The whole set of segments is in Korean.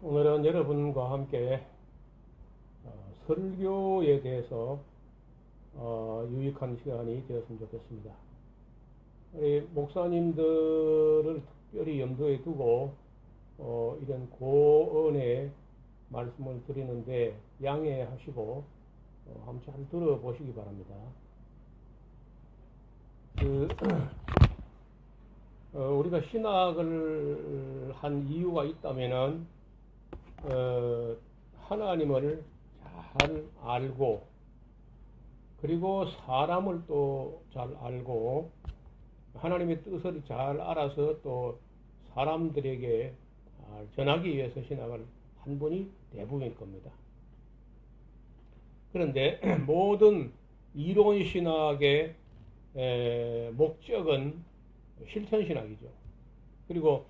오늘은 여러분과 함께 설교에 대해서 유익한 시간이 되었으면 좋겠습니다. 우리 목사님들을 특별히 염두에 두고 이런 고언의 말씀을 드리는데 양해하시고 한번 잘 들어보시기 바랍니다. 우리가 신학을 한 이유가 있다면은 하나님을 잘 알고 그리고 사람을 또 잘 알고 하나님의 뜻을 잘 알아서 또 사람들에게 전하기 위해서 신학을 한 분이 대부분일 겁니다. 그런데 모든 이론 신학의 목적은 실천신학이죠. 그리고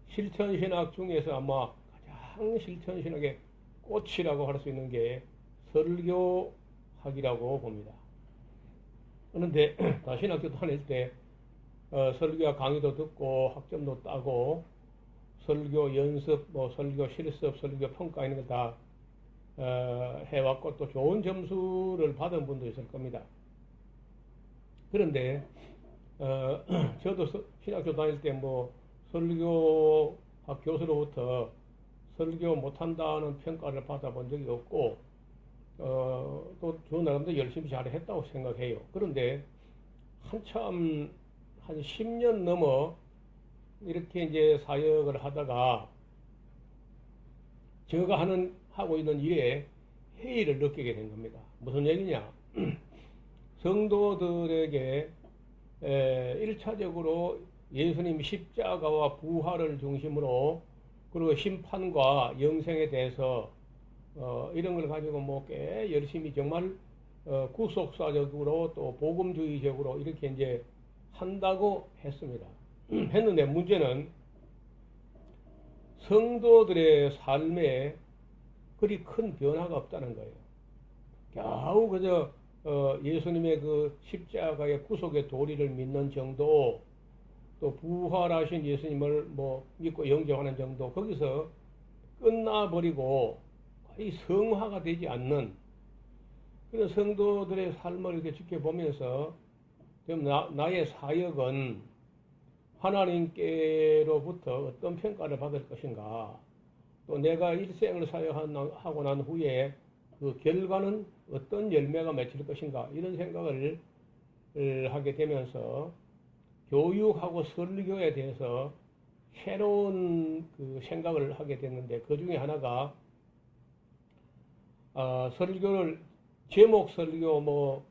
실천신학 중에서 아마 가장 실천신학의 꽃이라고 할 수 있는 게 설교학이라고 봅니다. 그런데 신학교 다닐 때 설교학 강의도 듣고 학점도 따고 설교 연습, 설교 실습, 설교 평가 이런 거 다 해왔고 또 좋은 점수를 받은 분도 있을 겁니다. 그런데 저도 신학교 다닐 때 설교학 교수로부터 설교 못한다는 평가를 받아본 적이 없고 또 저 나름대로 열심히 잘했다고 생각해요. 그런데 한참 한 10년 넘어 이렇게 이제 사역을 하다가 제가 하고 있는 일에 회의를 느끼게 된 겁니다. 무슨 얘기냐? 성도들에게 1차적으로 예수님 십자가와 부활을 중심으로 그리고 심판과 영생에 대해서 이런 걸 가지고 꽤 열심히 정말 구속사적으로 또 복음주의적으로 이렇게 이제 한다고 했습니다. 했는데 문제는 성도들의 삶에 그리 큰 변화가 없다는 거예요. 겨우 그저 예수님의 그 십자가의 구속의 도리를 믿는 정도, 또 부활하신 예수님을 믿고 영접하는 정도, 거기서 끝나버리고 거의 성화가 되지 않는 그런 성도들의 삶을 이렇게 지켜보면서 나의 사역은 하나님께로부터 어떤 평가를 받을 것인가, 또 내가 일생을 사역하고 난 후에 그 결과는 어떤 열매가 맺힐 것인가, 이런 생각을 하게 되면서 교육하고 설교에 대해서 새로운 그 생각을 하게 됐는데, 그 중에 하나가 설교를 제목 설교,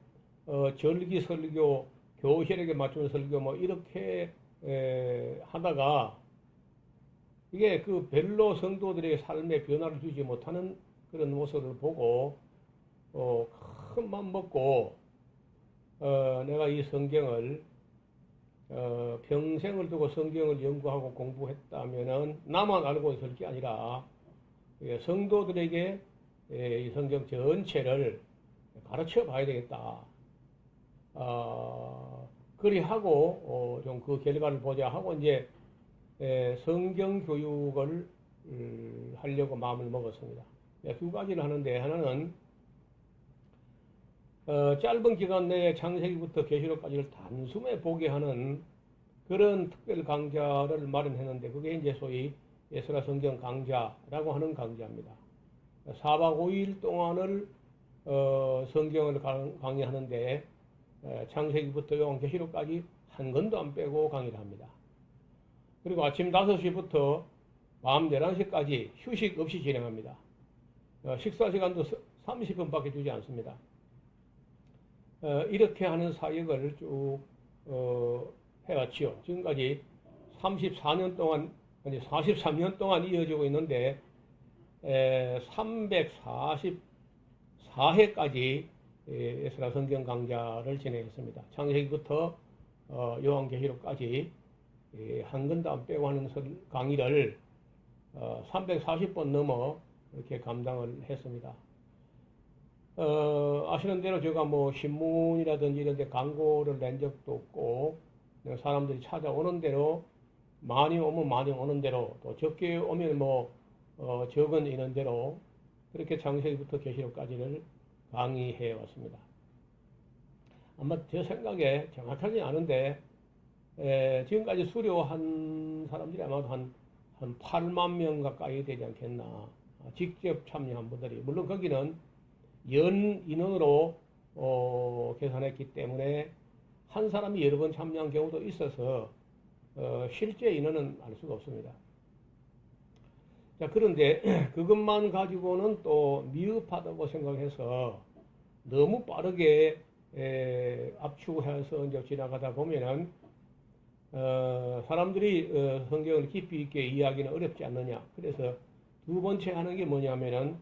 절기 설교, 교실에게 맞춘 설교 이렇게 하다가 이게 그 별로 성도들의 삶에 변화를 주지 못하는 그런 모습을 보고 큰 맘 먹고 내가 이 성경을 평생을 두고 성경을 연구하고 공부했다면은 나만 알고 있을 게 아니라 성도들에게 이 성경 전체를 가르쳐 봐야 되겠다. 그리하고 좀 그 결과를 보자 하고 이제 성경 교육을 하려고 마음을 먹었습니다. 두 가지를 하는데, 하나는 짧은 기간 내에 창세기부터 계시록까지를 단숨에 보게 하는 그런 특별 강좌를 마련했는데, 그게 이제 소위 에스라 성경 강좌라고 하는 강좌입니다. 4박 5일 동안을 성경을 강의하는데 창세기부터 요한계시록까지 한 권도 안 빼고 강의를 합니다. 그리고 아침 5시부터 밤 11시까지 휴식 없이 진행합니다. 식사 시간도 30분밖에 주지 않습니다. 이렇게 하는 사역을 쭉 해왔지요. 지금까지 34년 동안, 아니 43년 동안 이어지고 있는데 344회까지 에스라 성경 강좌를 진행했습니다. 창세기부터 요한계시록까지 한 권도 안 빼고 하는 강의를 340번 넘어 이렇게 감당을 했습니다. 아시는 대로 제가 신문이라든지 이런 데 광고를 낸 적도 없고, 사람들이 찾아오는 대로 많이 오면 많이 오는 대로, 또 적게 오면 적은 인원대로 그렇게 창세기부터 계시록까지를 강의해 왔습니다. 아마 제 생각에 정확하지 않은데 지금까지 수료한 사람들이 아마도 한 8만 명 가까이 되지 않겠나. 직접 참여한 분들이. 물론 거기는 연 인원으로 계산했기 때문에 한 사람이 여러 번 참여한 경우도 있어서 실제 인원은 알 수가 없습니다. 자, 그런데 그것만 가지고는 또 미흡하다고 생각해서 너무 빠르게 압축해서 이제 지나가다 보면은 사람들이 성경을 깊이 있게 이해하기는 어렵지 않느냐. 그래서 두 번째 하는 게 뭐냐면은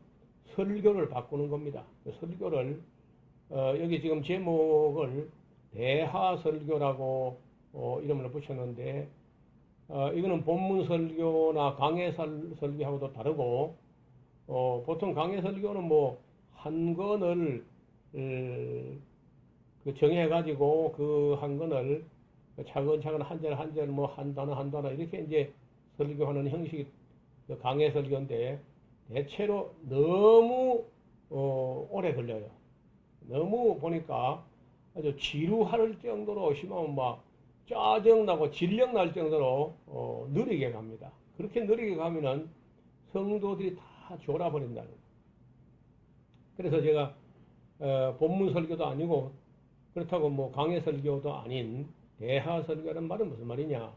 설교를 바꾸는 겁니다. 설교를 여기 지금 제목을 대하설교라고 이름을 붙였는데 이거는 본문 설교나 강해 설교하고도 다르고 보통 강해 설교는 뭐 한 권을 정해가지고 그 한 권을 차근차근 한 절 한 절 뭐 한 단어 한 단어 이렇게 이제 설교하는 형식이 강해 설교인데 대체로 너무 오래 걸려요. 너무 보니까 아주 지루할 정도로 심하면 막 짜증나고 질력날 정도로 느리게 갑니다. 그렇게 느리게 가면은 성도들이 다 졸아버린다는 거예요. 그래서 제가 본문 설교도 아니고 그렇다고 뭐 강해 설교도 아닌 대하 설교라는 말은 무슨 말이냐?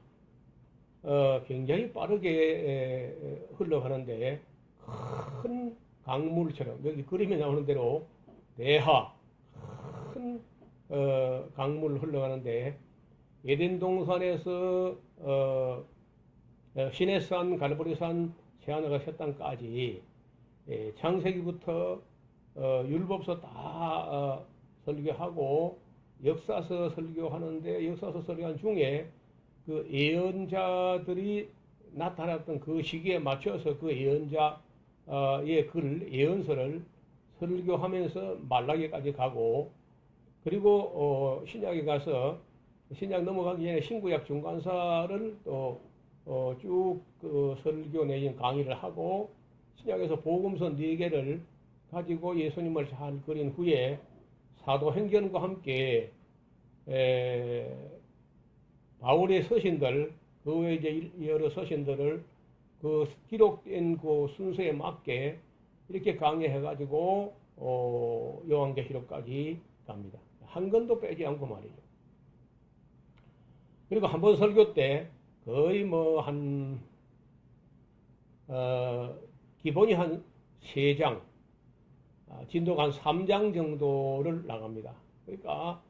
굉장히 빠르게 흘러가는데 큰 강물처럼 여기 그림에 나오는 대로 대하 큰 강물 흘러가는데 에덴 동산에서 시내산, 갈보리산, 세하나가 셋단까지 창세기부터 율법서 다 설교하고 역사서 설교하는데 역사서 설교한 중에 그 예언자들이 나타났던 그 시기에 맞춰서 그 예언자의 글, 예언서를 설교하면서 말라기까지 가고 그리고 신약에 가서 신약 넘어가기 전에 신구약 중간사를 또 쭉 그 설교 내용 강의를 하고 신약에서 복음서 4개를 가지고 예수님을 잘 그린 후에 사도행전과 함께 바울의 서신들 그 외에 이제 여러 서신들을 그 기록된 그 순서에 맞게 이렇게 강의해 가지고 요한계시록까지 갑니다. 한 권도 빼지 않고 말이죠. 그리고 한 번 설교 때 거의 뭐 기본이 한 3장, 진도가 한 3장 정도를 나갑니다. 그러니까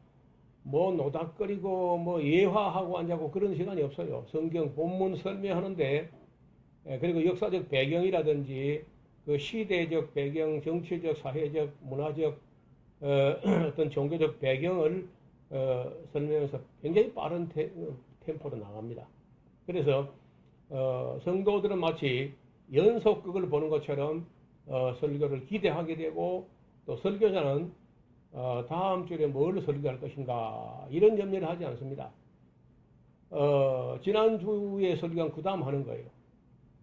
뭐 노닥거리고 뭐 예화하고 앉아고 그런 시간이 없어요. 성경 본문 설명하는데 그리고 역사적 배경이라든지 그 시대적 배경, 정치적, 사회적, 문화적 어떤 종교적 배경을 설명해서 굉장히 빠른 템포로 나갑니다. 그래서 성도들은 마치 연속극을 보는 것처럼 설교를 기대하게 되고 또 설교자는 다음 주에 뭘 설교할 것인가 이런 염려를 하지 않습니다. 지난주에 설교한 그 다음 하는 거예요.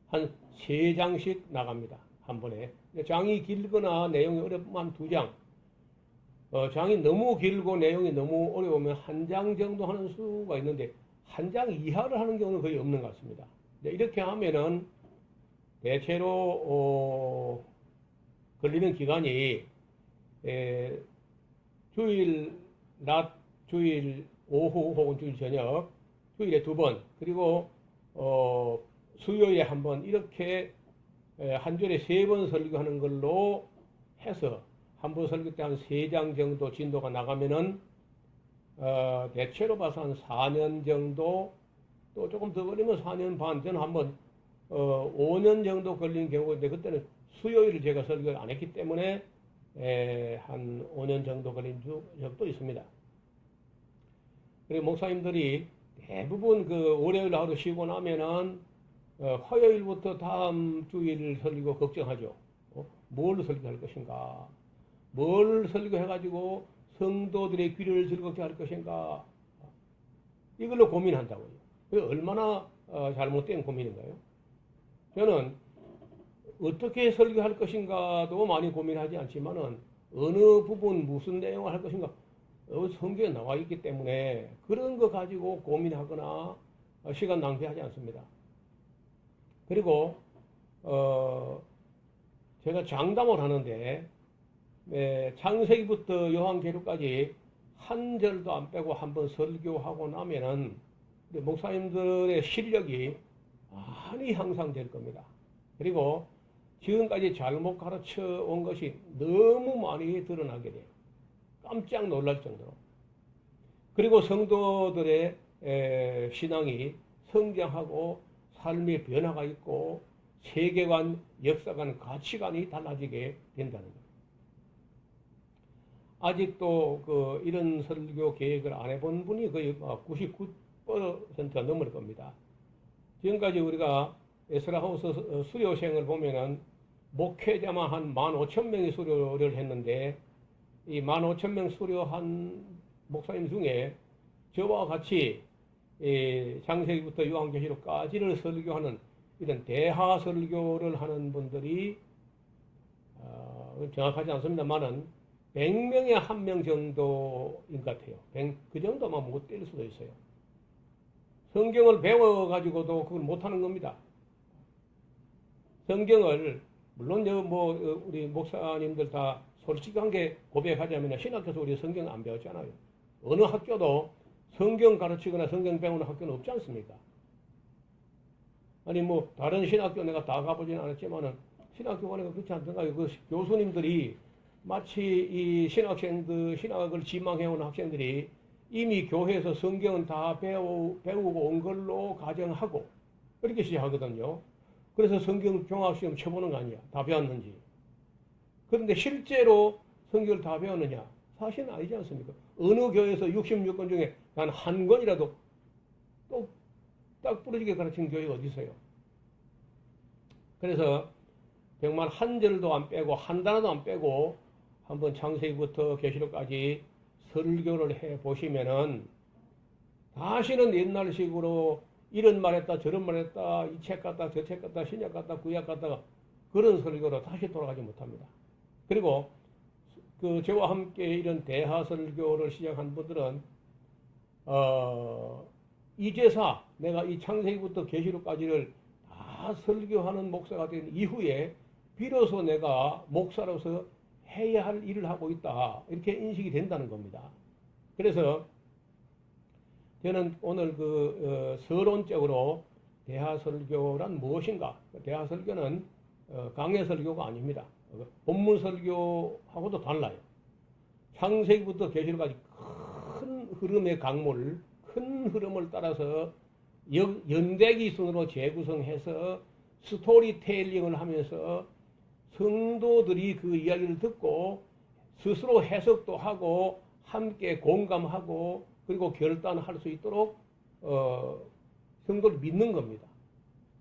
한 3장씩 나갑니다. 한 번에. 장이 길거나 내용이 어렵으면 한 2장. 장이 너무 길고 내용이 너무 어려우면 1장 정도 하는 수가 있는데 1장 이하를 하는 경우는 거의 없는 것 같습니다. 이렇게 하면은 대체로 걸리는 기간이 주일 낮, 주일 오후 혹은 주일 저녁, 주일에 2번, 그리고 수요일에 1번 이렇게 한 주일에 3번 설교하는 걸로 해서 한 번 설교 때 한 3장 정도 진도가 나가면은 대체로 봐서 한 4년 정도 또 조금 더 걸리면 4년 반, 저는 한번 5년 정도 걸린 경우인데 그때는 수요일을 제가 설교를 안 했기 때문에 한 5년 정도 걸린 적도 있습니다. 그리고 목사님들이 대부분 그 월요일 하루 쉬고 나면은 화요일부터 다음 주일 설교 걱정하죠. 뭘 설교할 것인가? 뭘 설교해가지고 성도들의 귀를 즐겁게 할 것인가? 이걸로 고민한다고요. 얼마나 잘못된 고민인가요? 저는 어떻게 설교할 것인가도 많이 고민하지 않지만은 어느 부분 무슨 내용을 할 것인가 성경에 나와 있기 때문에 그런 거 가지고 고민하거나 시간 낭비하지 않습니다. 그리고 제가 장담을 하는데 창세기부터 요한계시록까지 한 절도 안 빼고 한번 설교하고 나면은 목사님들의 실력이 많이 향상될 겁니다. 그리고 지금까지 잘못 가르쳐 온 것이 너무 많이 드러나게 돼요. 깜짝 놀랄 정도로. 그리고 성도들의 신앙이 성장하고 삶의 변화가 있고 세계관, 역사관, 가치관이 달라지게 된다는 거예요. 아직도 이런 설교 계획을 안 해본 분이 거의 99%가 넘을 겁니다. 지금까지 우리가 에스라하우스 수료생을 보면은 목회자만 한 15,000명이 수료를 했는데 이 15,000명 수료한 목사님 중에 저와 같이 창세기부터 요한계시록까지를 설교하는 이런 대하 설교를 하는 분들이 정확하지 않습니다만은 100명에 1명 정도인 것 같아요. 그 정도만 못 될 수도 있어요. 성경을 배워가지고도 그걸 못하는 겁니다. 성경을 물론 우리 목사님들 다 솔직한 게 고백하자면 신학교에서 우리 성경 안 배웠잖아요. 어느 학교도 성경 가르치거나 성경 배우는 학교는 없지 않습니까? 아니 다른 신학교 내가 다 가보지는 않았지만은 신학교 가니까 그렇지 않던가요? 그 교수님들이 마치 이 신학을 지망해온 학생들이 이미 교회에서 성경은 다 배우고 온 걸로 가정하고 그렇게 시작하거든요. 그래서 성경 종합시험 쳐보는 거 아니야. 다 배웠는지. 그런데 실제로 성경을 다 배웠느냐? 사실은 아니지 않습니까? 어느 교회에서 66권 중에 단 한 권이라도 또 딱 부러지게 가르치는 교회가 어디 있어요? 그래서 정말 한 절도 안 빼고 한 단어도 안 빼고 한번 창세기부터 계시록까지 설교를 해 보시면은 다시는 옛날식으로 이런 말 했다 저런 말 했다 이 책 같다 저 책 같다 신약 같다 구약 같다 그런 설교로 다시 돌아가지 못합니다. 그리고 저와 함께 이런 대하 설교를 시작한 분들은 이제사 내가 이 창세기부터 계시록까지를 다 설교하는 목사가 된 이후에 비로소 내가 목사로서 해야 할 일을 하고 있다 이렇게 인식이 된다는 겁니다. 그래서 저는 오늘 서론적으로 대하설교란 무엇인가? 대하설교는 강해설교가 아닙니다. 본문 설교하고도 달라요. 창세기부터 계시록까지 큰 흐름의 강물, 큰 흐름을 따라서 연대기 순으로 재구성해서 스토리텔링을 하면서 성도들이 그 이야기를 듣고 스스로 해석도 하고 함께 공감하고 그리고 결단할 수 있도록 성도를 믿는 겁니다.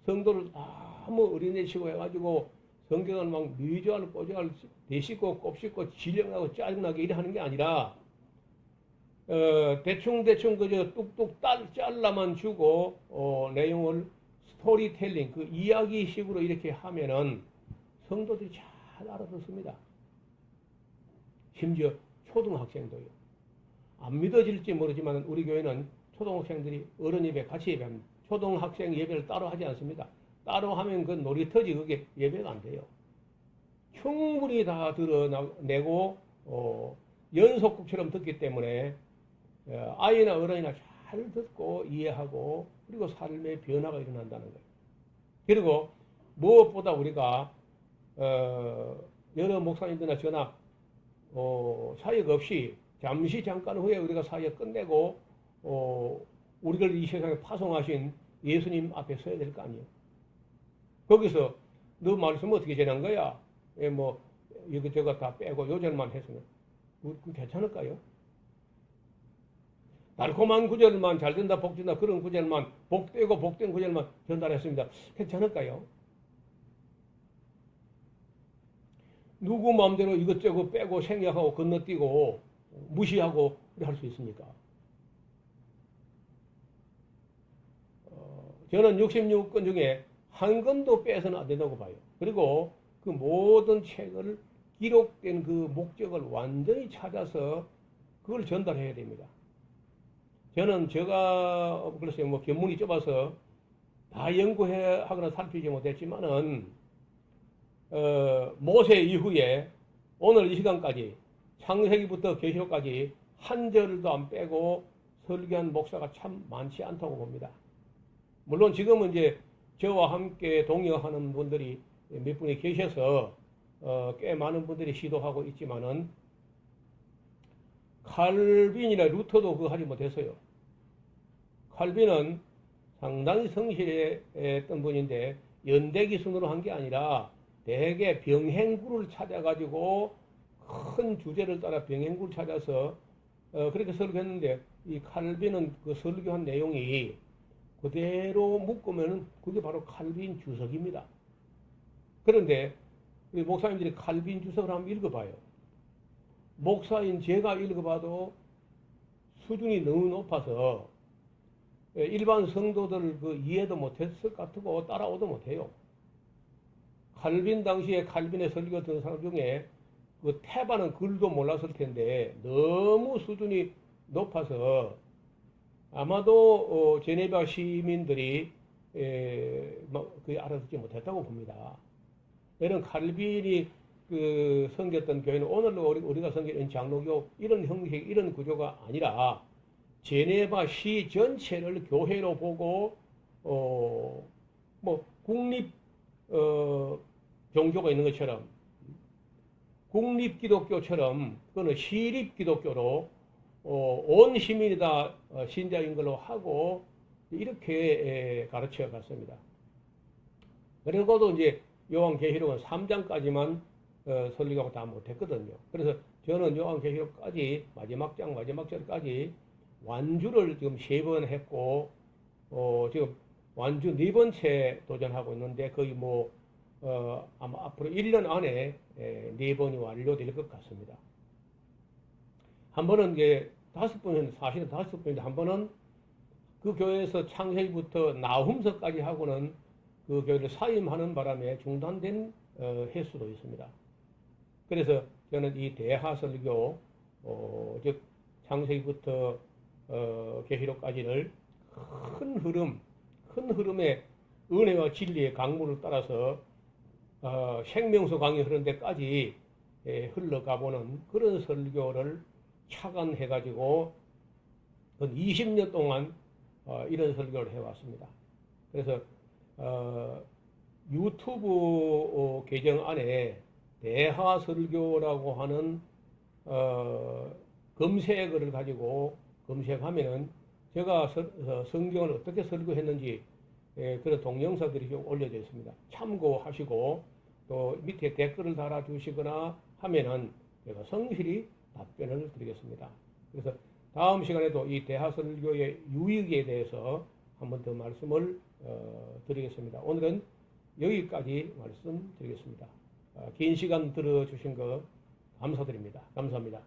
성도를 너무 어린애치고 해가지고 성경을 막 미주알 꼬주알 대씹고 곱씹고 질려나고 짜증나게 이래 하는 게 아니라 대충 그저 뚝뚝 잘라만 주고 내용을 스토리텔링 그 이야기식으로 이렇게 하면은 성도들이 잘 알아듣습니다. 심지어 초등학생도요. 안 믿어질지 모르지만 우리 교회는 초등학생들이 어른 예배 같이 예배합니다. 초등학생 예배를 따로 하지 않습니다. 따로 하면 그 놀이터지 그게 예배가 안 돼요. 충분히 다 드러내고 연속극처럼 듣기 때문에 아이나 어른이나 잘 듣고 이해하고 그리고 삶의 변화가 일어난다는 거예요. 그리고 무엇보다 우리가 여러 목사님들이나 저나 사역 없이 잠깐 후에 우리가 사역 끝내고 우리를 이 세상에 파송하신 예수님 앞에 서야 될 거 아니에요. 거기서 너 말씀 어떻게 전한 거야? 이것저것 다 빼고 요절만 했으면 그거 괜찮을까요? 달콤한 구절만 잘 된다 복된다 그런 구절만 복되고 복된 구절만 전달했습니다. 괜찮을까요? 누구 마음대로 이것저것 빼고 생략하고 건너뛰고 무시하고 할 수 있습니까? 저는 66권 중에 한 건도 빼서는 안 된다고 봐요. 그리고 그 모든 책을 기록된 그 목적을 완전히 찾아서 그걸 전달해야 됩니다. 저는 제가 글쎄요 뭐 견문이 좁아서 다 연구하거나 살피지 못했지만은 모세 이후에 오늘 이 시간까지 창세기부터 계시록까지 한 절도 안 빼고 설교한 목사가 참 많지 않다고 봅니다. 물론 지금은 이제 저와 함께 동역하는 분들이 몇 분이 계셔서 꽤 많은 분들이 시도하고 있지만은 칼빈이나 루터도 그거 하지 못했어요. 칼빈은 상당히 성실했던 분인데 연대기 순으로 한 게 아니라 대개 병행구를 찾아가지고 큰 주제를 따라 병행구를 찾아서 그렇게 설교했는데 이 칼빈은 그 설교한 내용이 그대로 묶으면 그게 바로 칼빈 주석입니다. 그런데 우리 목사님들이 칼빈 주석을 한번 읽어봐요. 목사인 제가 읽어봐도 수준이 너무 높아서 일반 성도들 그 이해도 못했을 것 같고 따라오도 못해요. 칼빈 당시에 칼빈의 설교 듣는 사람 중에 그 태반은 글도 몰랐을 텐데 너무 수준이 높아서 아마도 제네바 시민들이 그게 알아듣지 못했다고 봅니다. 이런 칼빈이 그 섬겼던 교회는 오늘도 우리가 섬기는 장로교 이런 형식, 이런 구조가 아니라 제네바 시 전체를 교회로 보고 뭐 국립 종교가 있는 것처럼 국립 기독교처럼 그거는 시립 기독교로 온 시민이 다 신자인 걸로 하고 이렇게 가르쳐 갔습니다. 그리고도 이제 요한계시록은 3장까지만 설교하고 다 못했거든요. 그래서 저는 요한계시록까지 마지막 장 마지막 절까지 완주를 지금 3번 했고 지금 완주 4번째 도전하고 있는데 거의 뭐 아마 앞으로 1년 안에 4번이 완료될 것 같습니다. 한 번은 이제 5번은 사실은 5번인데 한 번은 그 교회에서 창세기부터 나훔서까지 하고는 그 교회를 사임하는 바람에 중단된 횟수도 있습니다. 그래서 저는 이 대하설교 즉 창세기부터 계시록까지를 큰 흐름의 은혜와 진리의 강물을 따라서 생명수 강이 흐르는 데까지 흘러가보는 그런 설교를 착안해가지고 20년 동안 이런 설교를 해왔습니다. 그래서 유튜브 계정 안에 대하설교라고 하는 검색어를 가지고 검색하면은 제가 성경을 어떻게 설교했는지 그런 동영상들이 좀 올려져 있습니다. 참고하시고 또 밑에 댓글을 달아주시거나 하면은 제가 성실히 답변을 드리겠습니다. 그래서 다음 시간에도 이 대하설교의 유익에 대해서 한 번 더 말씀을 드리겠습니다. 오늘은 여기까지 말씀드리겠습니다. 긴 시간 들어주신 거 감사드립니다. 감사합니다.